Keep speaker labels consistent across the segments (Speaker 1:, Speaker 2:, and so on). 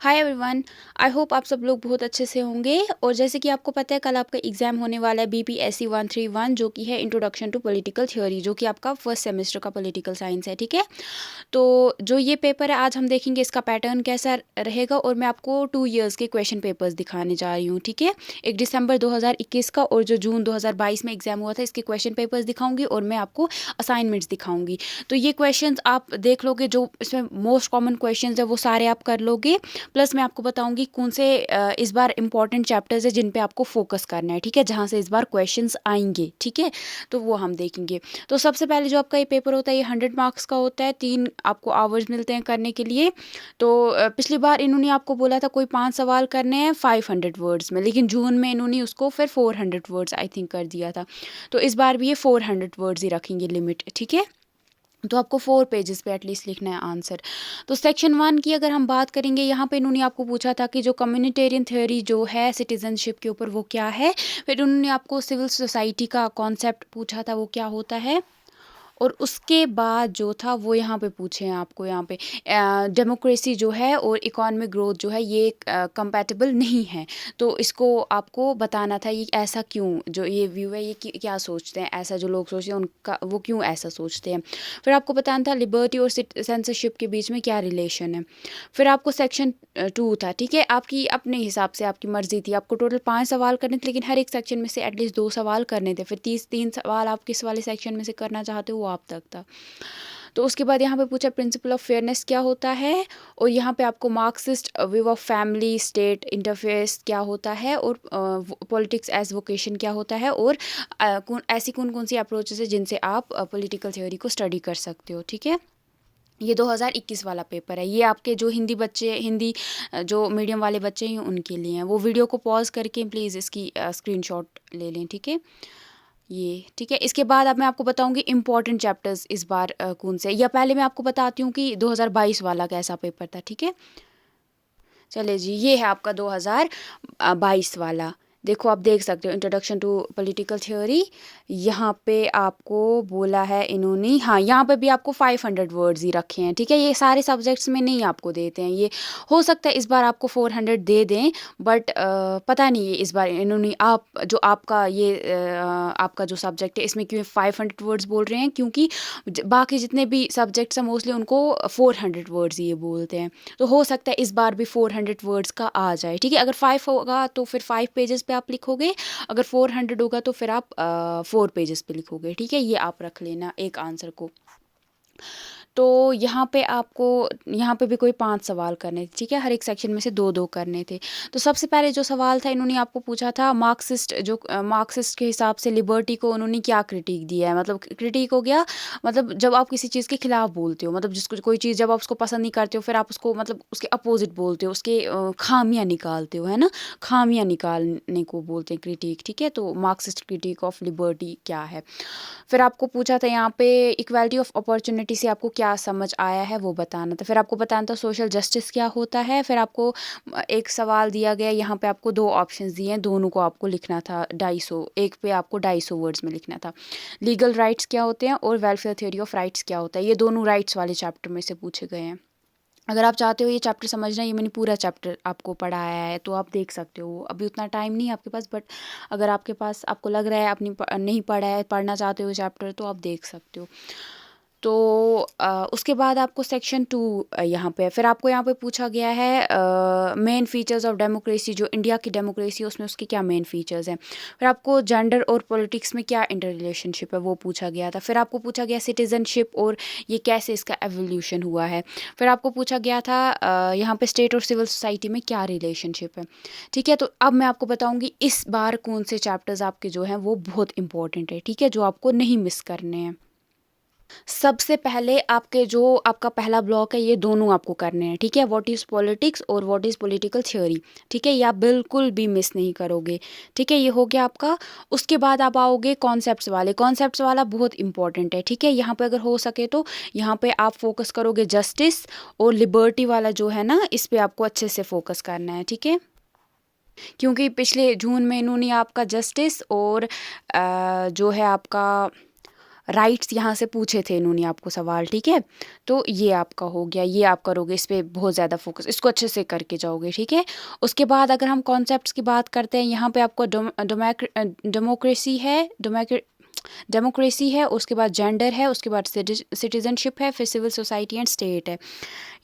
Speaker 1: Hi everyone. I hope आप सब लोग बहुत अच्छे से होंगे। और जैसे कि आपको पता है कल आपका एग्जाम होने वाला है BPSC 131 जो कि है इंट्रोडक्शन टू पॉलिटिकल थ्योरी, जो कि आपका फर्स्ट सेमेस्टर का पॉलिटिकल साइंस है। ठीक है, तो जो ये पेपर है आज हम देखेंगे इसका पैटर्न कैसा रहेगा और मैं आपको 2 ईयर्स के क्वेश्चन पेपर्स दिखाने जा रही हूँ। ठीक है, एक दिसंबर 2021 का और जो जून 2022 में एग्जाम हुआ था इसके क्वेश्चन पेपर्स दिखाऊंगी और मैं आपको असाइनमेंट्स दिखाऊंगी। तो ये क्वेश्चंस आप देख लोगे, जो इसमें मोस्ट कॉमन क्वेश्चंस है वो सारे आप कर लोगे। प्लस मैं आपको बताऊंगी कौन से इस बार इंपॉर्टेंट चैप्टर्स है जिन पे आपको फोकस करना है। ठीक है, जहाँ से इस बार क्वेश्चंस आएंगे। ठीक है, तो वो हम देखेंगे। तो सबसे पहले जो आपका ये पेपर होता है ये 100 मार्क्स का होता है। 3 आपको आवर्स मिलते हैं करने के लिए। तो पिछली बार इन्होंने आपको बोला था कोई 5 सवाल करने हैं 500 वर्ड्स में, लेकिन जून में इन्होंने उसको फिर 400 वर्ड्स आई थिंक कर दिया था। तो इस बार भी ये 400 वर्ड्स ही रखेंगे लिमिट। ठीक है, तो आपको 4 पेजेस पे एटलीस्ट लिखना है आंसर। तो सेक्शन 1 की अगर हम बात करेंगे, यहाँ पे इन्होंने आपको पूछा था कि जो कम्युनिटेरियन थ्योरी जो है सिटीजनशिप के ऊपर वो क्या है। फिर उन्होंने आपको सिविल सोसाइटी का कॉन्सेप्ट पूछा था वो क्या होता है। और उसके बाद जो था वो यहाँ पे पूछे हैं आपको, यहाँ पे डेमोक्रेसी जो है और इकोनॉमिक ग्रोथ जो है ये कंपैटिबल नहीं है। तो इसको आपको बताना था ये ऐसा क्यों, जो ये व्यू है ये क्या सोचते हैं, ऐसा जो लोग सोचते हैं उनका वो क्यों ऐसा सोचते हैं। फिर आपको बताना था लिबर्टी और सेंसरशिप के बीच में क्या रिलेशन है। फिर आपको सेक्शन 2 था। ठीक है, आपकी अपने हिसाब से आपकी मर्जी थी, आपको टोटल 5 सवाल करने थे, लेकिन हर एक सेक्शन में से एटलीस्ट 2 सवाल करने थे। फिर 3 सवाल आप किस वाले सेक्शन में से करना चाहते हो वो आप तक था। तो उसके बाद यहाँ पे पूछा प्रिंसिपल ऑफ फेयरनेस क्या होता है। और यहाँ पे आपको Marxist view of family state interferes क्या होता है और पॉलिटिक्स एज वोकेशन क्या होता है। और ऐसी कौन कौन सी अप्रोचेस है जिनसे आप पॉलिटिकल थ्योरी को स्टडी कर सकते हो। ठीक है, ये 2021 वाला पेपर है। ये आपके जो हिंदी जो मीडियम वाले बच्चे हैं उनके लिए हैं। वो वीडियो को पॉज करके प्लीज़ इसकी स्क्रीनशॉट ले लें। ठीक है, ये ठीक है। इसके बाद अब मैं आपको बताऊंगी इंपॉर्टेंट चैप्टर्स इस बार कौन से, या पहले मैं आपको बताती हूँ कि 2022 वाला कैसा पेपर था। ठीक है, चले जी, ये है आपका 2022 वाला। देखो आप देख सकते हो इंट्रोडक्शन टू पॉलिटिकल थ्योरी। यहाँ पे आपको बोला है इन्होंने, हाँ यहाँ पे भी आपको 500 वर्ड्स ही रखे हैं। ठीक है, ये सारे सब्जेक्ट्स में नहीं आपको देते हैं। ये हो सकता है इस बार आपको 400 दे दें, बट पता नहीं है इस बार इन्होंने आपका ये आपका जो सब्जेक्ट है इसमें क्यों 500 वर्ड्स बोल रहे हैं, क्योंकि बाकी जितने भी सब्जेक्ट्स हैं मोस्टली उनको 400 वर्ड्स ये बोलते हैं। तो हो सकता है इस बार भी 400 वर्ड्स का आ जाए। ठीक है, अगर 5 होगा तो फिर 5 पेजेस पे आप लिखोगे, अगर 400 होगा तो फिर आप 4 पेजेस पे लिखोगे। ठीक है, ये आप रख लेना एक आंसर को। तो यहाँ पे आपको यहाँ पे भी कोई 5 सवाल करने थे। ठीक है, हर एक सेक्शन में से 2-2 करने थे। तो सबसे पहले जो सवाल था इन्होंने आपको पूछा था मार्क्सिस्ट के हिसाब से लिबर्टी को उन्होंने क्या क्रिटिक दिया है। मतलब क्रिटिक हो गया, मतलब जब आप किसी चीज़ के खिलाफ बोलते हो, मतलब जिसको कोई चीज़ जब आप उसको पसंद नहीं करते हो फिर आप उसको मतलब उसके अपोजिट बोलते हो, उसके खामियां निकालते हो, है ना। खामियां निकालने को बोलते हैं क्रिटिक। ठीक है, तो मार्क्सिस्ट क्रिटिक ऑफ लिबर्टी क्या है। फिर आपको पूछा था यहाँ पे इक्वालिटी ऑफ अपॉर्चुनिटी से आपको क्या समझ आया है वो बताना था। फिर आपको बताना था सोशल जस्टिस क्या होता है। फिर आपको एक सवाल दिया गया, यहाँ पे आपको 2 ऑप्शंस दिए हैं, दोनों को आपको लिखना था 250, एक पे आपको 250 वर्ड्स में लिखना था। लीगल राइट्स क्या होते हैं और वेलफेयर थ्योरी ऑफ राइट्स क्या होता है। ये दोनों राइट्स वाले चैप्टर में से पूछे गए हैं। अगर आप चाहते हो ये चैप्टर समझना, ये मैंने पूरा चैप्टर आपको पढ़ाया है तो आप देख सकते हो। अभी उतना टाइम नहीं है आपके पास, बट अगर आपके पास आपको लग रहा है आपने नहीं पढ़ा है, पढ़ना चाहते हो चैप्टर, तो आप देख सकते हो। तो उसके बाद आपको सेक्शन 2 यहाँ पे फिर आपको यहाँ पे पूछा गया है मेन फीचर्स ऑफ डेमोक्रेसी, जो इंडिया की डेमोक्रेसी है उसमें उसके क्या मेन फीचर्स हैं। फिर आपको जेंडर और पॉलिटिक्स में क्या इंटर रिलेशनशिप है वो पूछा गया था। फिर आपको पूछा गया सिटीजनशिप और ये कैसे इसका एवोल्यूशन हुआ है। फिर आपको पूछा गया था यहाँ पे स्टेट और सिविल सोसाइटी में क्या रिलेशनशिप है। ठीक है, तो अब मैं आपको बताऊँगी इस बार कौन से चैप्टर्स आपके जो हैं वो बहुत इंपॉर्टेंट है। ठीक है, जो आपको नहीं मिस करने हैं। सबसे पहले आपके जो आपका पहला ब्लॉक है ये दोनों आपको करने हैं। ठीक है, व्हाट इज़ पॉलिटिक्स और व्हाट इज़ पॉलिटिकल थ्योरी। ठीक है, ये आप बिल्कुल भी मिस नहीं करोगे। ठीक है, ये हो गया आपका। उसके बाद आप आओगे कॉन्सेप्ट्स वाला बहुत इंपॉर्टेंट है। ठीक है, यहाँ पे अगर हो सके तो यहाँ पे आप फोकस करोगे जस्टिस और लिबर्टी वाला जो है ना, इस पे आपको अच्छे से फोकस करना है। ठीक है, क्योंकि पिछले जून में इन्होंने आपका जस्टिस और जो है आपका राइट्स यहाँ से पूछे थे इन्होंने आपको सवाल, ठीक है। तो ये आपका हो गया, ये आप करोगे, इस पर बहुत ज़्यादा फोकस, इसको अच्छे से करके जाओगे, ठीक है। उसके बाद अगर हम कॉन्सेप्ट्स की बात करते हैं, यहाँ पे आपको डेमोक्रेसी है, उसके बाद जेंडर है, उसके बाद सिटीजनशिप है, फिर सिविल सोसाइटी एंड स्टेट है।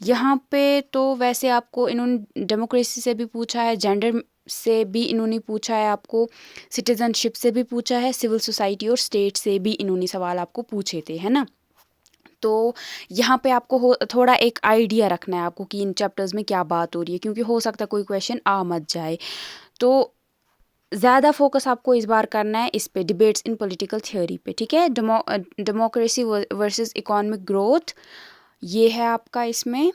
Speaker 1: यहाँ पे तो वैसे आपको इन्होंने डेमोक्रेसी से भी पूछा है, जेंडर से भी इन्होंने पूछा है, आपको सिटीजनशिप से भी पूछा है, सिविल सोसाइटी और स्टेट से भी इन्होंने सवाल आपको पूछे थे, है ना। तो यहाँ पे आपको थोड़ा एक आइडिया रखना है आपको कि इन चैप्टर्स में क्या बात हो रही है, क्योंकि हो सकता है कोई क्वेश्चन आ मत जाए। तो ज़्यादा फोकस आपको इस बार करना है इस पे, डिबेट्स इन पॉलिटिकल थ्योरी पे, ठीक है। डेमोक्रेसी वर्सेस इकोनॉमिक ग्रोथ, ये है आपका इसमें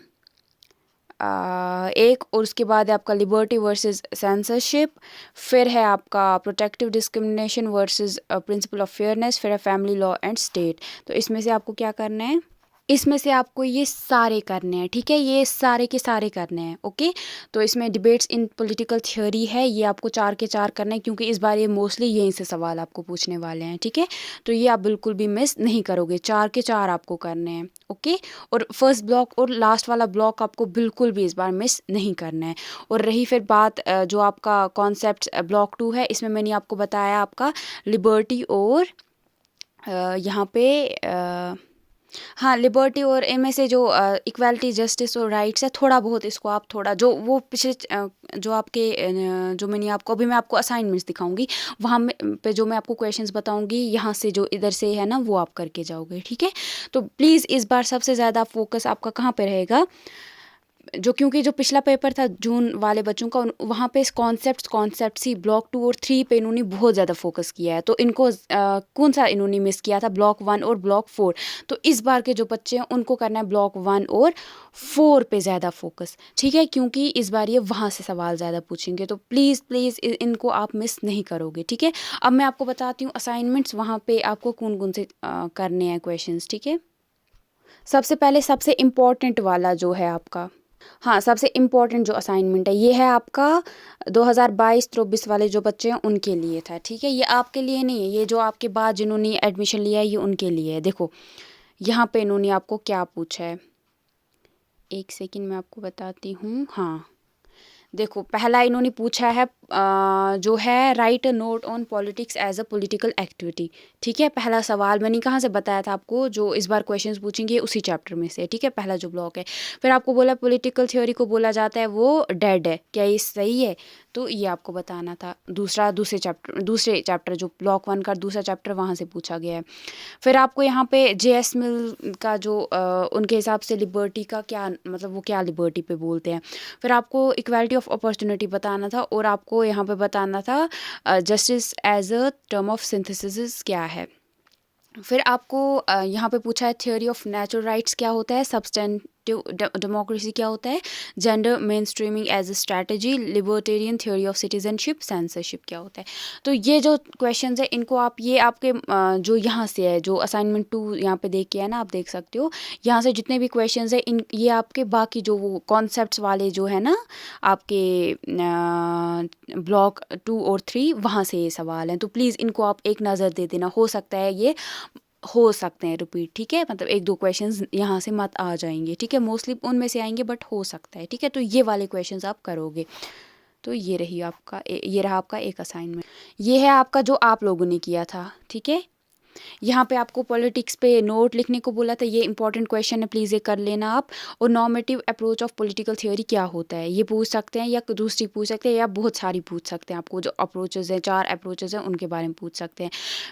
Speaker 1: एक, और उसके बाद है आपका लिबर्टी वर्सेस सेंसरशिप, फिर है आपका protective discrimination versus principle of fairness, फिर है फैमिली लॉ एंड स्टेट। तो इसमें से आपको क्या करना है, इसमें से आपको ये सारे करने हैं, ठीक है, ये सारे के सारे करने हैं, ओके। तो इसमें डिबेट्स इन पॉलिटिकल थ्योरी है, ये आपको 4 के 4 करने हैं, क्योंकि इस बार ये मोस्टली यहीं से सवाल आपको पूछने वाले हैं, ठीक है। तो ये आप बिल्कुल भी मिस नहीं करोगे, 4 के 4 आपको करने हैं, ओके। और फर्स्ट ब्लॉक और लास्ट वाला ब्लॉक आपको बिल्कुल भी इस बार मिस नहीं करना है। और रही फिर बात जो आपका कॉन्सेप्ट ब्लॉक 2 है, इसमें मैंने आपको बताया आपका लिबर्टी और यहाँ पे हाँ, लिबर्टी और इनमें से जो इक्वालिटी, जस्टिस और राइट्स है, थोड़ा बहुत इसको आप थोड़ा जो वो पिछले जो आपके जो मैंने आपको अभी मैं आपको असाइनमेंट्स दिखाऊंगी, वहाँ पे जो मैं आपको क्वेश्चंस बताऊंगी, यहाँ से जो इधर से है ना, वो आप करके जाओगे, ठीक है। तो प्लीज़ इस बार सबसे ज़्यादा फोकस आपका कहाँ पे रहेगा, जो क्योंकि जो पिछला पेपर था जून वाले बच्चों का, वहाँ पे इस कॉन्सेप्ट ही ब्लॉक 2 और 3 पे इन्होंने बहुत ज़्यादा फोकस किया है। तो इनको कौन सा इन्होंने मिस किया था, ब्लॉक 1 और ब्लॉक 4। तो इस बार के जो बच्चे हैं उनको करना है ब्लॉक 1 और 4 पे ज़्यादा फोकस, ठीक है, क्योंकि इस बार ये वहाँ से सवाल ज़्यादा पूछेंगे। तो प्लीज़ प्लीज़ इनको आप मिस नहीं करोगे, ठीक है। अब मैं आपको बताती हूँ असाइनमेंट्स वहाँ पे आपको कौन कौन से करने हैं क्वेश्चन, ठीक है। सबसे पहले सबसे इम्पोर्टेंट वाला जो है आपका, हाँ, सबसे इम्पोर्टेंट जो असाइनमेंट है, ये है आपका 2022-23 वाले जो बच्चे हैं उनके लिए था, ठीक है। ये आपके लिए नहीं है, ये जो आपके बाद जिन्होंने एडमिशन लिया है ये उनके लिए है। देखो यहाँ पे इन्होंने आपको क्या पूछा है, एक सेकंड मैं आपको बताती हूँ। हाँ देखो, पहला इन्होंने पूछा है जो है write a note on politics as a political activity, ठीक है। पहला सवाल मैंने कहाँ से बताया था आपको, जो इस बार क्वेश्चंस पूछेंगे उसी चैप्टर में से, ठीक है, पहला जो ब्लॉक है। फिर आपको बोला पॉलिटिकल थ्योरी को बोला जाता है वो डेड है, क्या ये सही है, तो ये आपको बताना था। दूसरे चैप्टर जो ब्लॉक 1 का दूसरा चैप्टर, वहाँ से पूछा गया है। फिर आपको यहाँ पे JS मिल का जो उनके हिसाब से लिबर्टी का क्या मतलब, वो क्या लिबर्टी पे बोलते हैं। फिर आपको इक्वालिटी ऑफ अपॉर्चुनिटी बताना था, और आपको यहाँ पे बताना था justice as a term of synthesis क्या है। फिर आपको यहाँ पे पूछा है थ्योरी ऑफ नेचुरल राइट्स क्या होता है, सब्सटेंटिव डेमोक्रेसी क्या होता है, gender mainstreaming as a strategy, libertarian theory of citizenship, censorship क्या होता है। तो ये जो क्वेश्चंस है इनको आप, ये आपके जो यहाँ से है, जो असाइनमेंट 2 यहाँ पे देख के है ना, आप देख सकते हो, यहाँ से जितने भी क्वेश्चंस है ये आपके बाकी जो वो कॉन्सेप्ट्स वाले जो है ना आपके ब्लॉक 2 और 3, वहाँ से ये सवाल हैं। तो प्लीज़ इनको आप एक नज़र दे देना, हो सकता है ये हो सकते हैं रिपीट, ठीक है, मतलब 1-2 क्वेश्चंस यहाँ से मत आ जाएंगे, ठीक है, मोस्टली उनमें से आएंगे बट हो सकता है, ठीक है। तो ये वाले क्वेश्चंस आप करोगे। तो ये रहा आपका एक असाइनमेंट, ये है आपका जो आप लोगों ने किया था, ठीक है। यहाँ पे आपको पॉलिटिक्स पे नोट लिखने को बोला था, ये इंपॉर्टेंट क्वेश्चन है, प्लीज़ ये कर लेना आप। और normative approach of political theory क्या होता है, ये पूछ सकते हैं, या दूसरी पूछ सकते हैं, या बहुत सारी पूछ सकते हैं। आपको जो अप्रोचेज हैं, 4 अप्रोचेज हैं, उनके बारे में पूछ सकते हैं।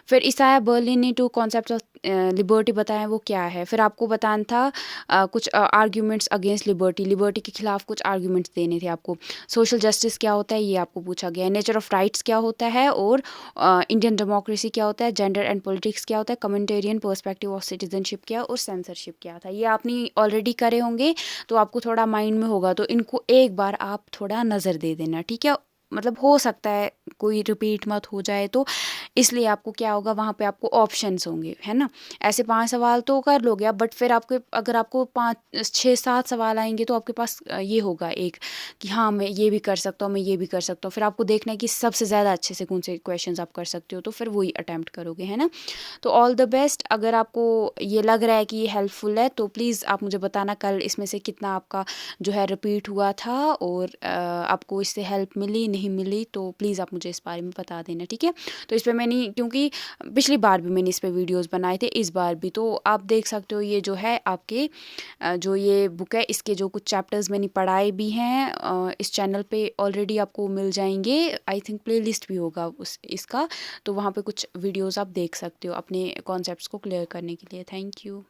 Speaker 1: फिर इसाया बर्लिन ने 2 कॉन्सेप्ट ऑफ लिबर्टी बताया, वो क्या है। फिर आपको बताना था कुछ आर्ग्यूमेंट्स अगेंस्ट लिबर्टी के खिलाफ कुछ आर्ग्यूमेंट्स देने थे आपको। सोशल जस्टिस क्या होता है, ये आपको पूछा गया है। नेचर ऑफ राइट्स क्या होता है, और इंडियन डेमोक्रेसी क्या होता है, जेंडर एंड पॉलिटिक्स क्या होता है, कमेंटेरियन पर्सपेक्टिव ऑफ सिटीजनशिप क्या, और सेंसरशिप क्या था। ये आपने ऑलरेडी करे होंगे, तो आपको थोड़ा माइंड में होगा, तो इनको एक बार आप थोड़ा नज़र दे देना, ठीक है। मतलब हो सकता है कोई रिपीट मत हो जाए, तो इसलिए आपको क्या होगा, वहाँ पे आपको ऑप्शंस होंगे, है ना। ऐसे 5 सवाल तो कर लोगे आप, बट फिर आपके अगर आपको 5 6 7 सवाल आएंगे तो आपके पास ये होगा एक कि हाँ मैं ये भी कर सकता हूँ, मैं ये भी कर सकता हूँ। फिर आपको देखना है कि सबसे ज़्यादा अच्छे से कौन से क्वेश्चंस आप कर सकते हो, तो फिर वही अटैम्प्ट करोगे, है ना। तो ऑल द बेस्ट। अगर आपको ये लग रहा है कि ये हेल्पफुल है तो प्लीज़ आप मुझे बताना कल इसमें से कितना आपका जो है रिपीट हुआ था, और आपको इससे हेल्प मिली नहीं मिली, तो प्लीज़ आप मुझे इस बारे में बता देना, ठीक है। तो इस पर मैंने, क्योंकि पिछली बार भी मैंने इस पर वीडियोज़ बनाए थे, इस बार भी, तो आप देख सकते हो ये जो है आपके जो ये बुक है इसके जो कुछ चैप्टर्स मैंने पढ़ाए भी हैं इस चैनल पे ऑलरेडी आपको मिल जाएंगे। आई थिंक प्लेलिस्ट भी होगा उस इसका, तो वहाँ पे कुछ वीडियोस आप देख सकते हो अपने कॉन्सेप्ट्स को क्लियर करने के लिए। Thank you.